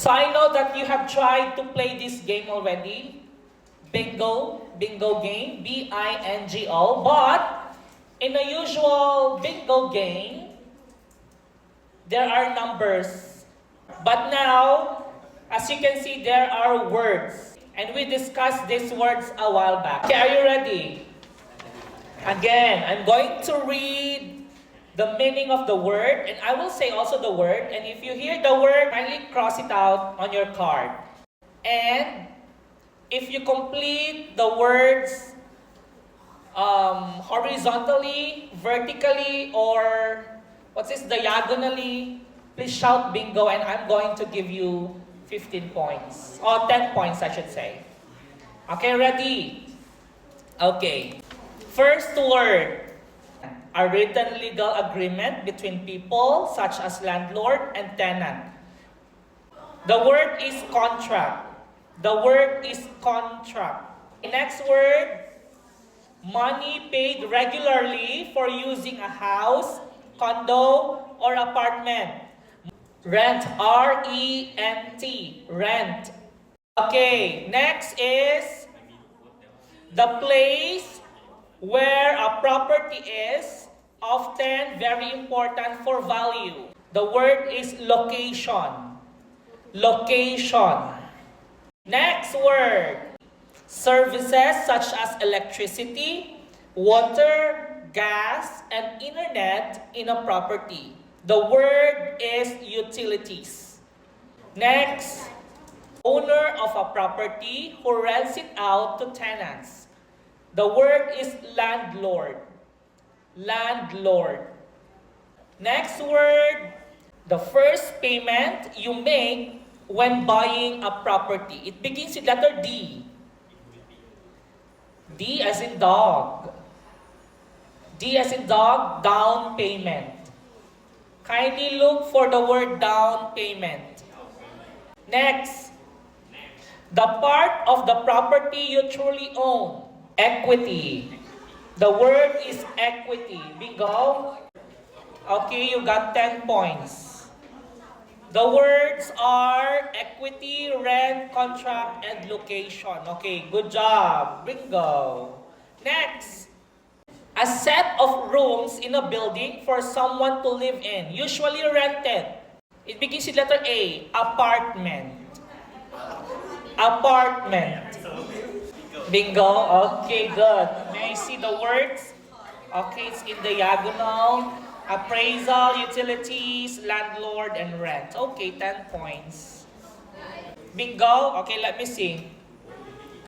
So I know that you have tried to play this game already. Bingo game, B-I-N-G-O. But in a usual bingo game, there are numbers. But now, as you can see, there are words. And we discussed these words a while back. Okay, are you ready? Again, I'm going to read the meaning of the word, and I will say also the word. And if you hear the word, kindly cross it out on your card. And if you complete the words horizontally, vertically, or what's this, diagonally, please shout bingo, and I'm going to give you 15 points. Or 10 points, I should say. Okay, ready? Okay. First word. A written legal agreement between people such as landlord and tenant. The word is contract. The word is contract. Next word, money paid regularly for using a house, condo, or apartment. Rent, R-E-N-T, rent. Okay, next is the place where a property is, often very important for value. The word is location. Location. Next word, services such as electricity, water, gas, and internet in a property. The word is utilities. Next, owner of a property who rents it out to tenants. The word is landlord. Landlord. Next word, the first payment you make when buying a property. It begins with letter D. D as in dog. D as in dog, down payment. Kindly look for the word down payment. Next, the part of the property you truly own. Equity. The word is equity. Bingo. Okay, you got 10 points. The words are equity, rent, contract, and location. Okay, good job. Bingo. Next, a set of rooms in a building for someone to live in, usually rented. It begins with letter A, apartment. Apartment. Bingo. Okay, good. May I see the words? Okay, it's in diagonal. Appraisal, utilities, landlord, and rent. Okay, 10 points. Bingo. Okay, let me see.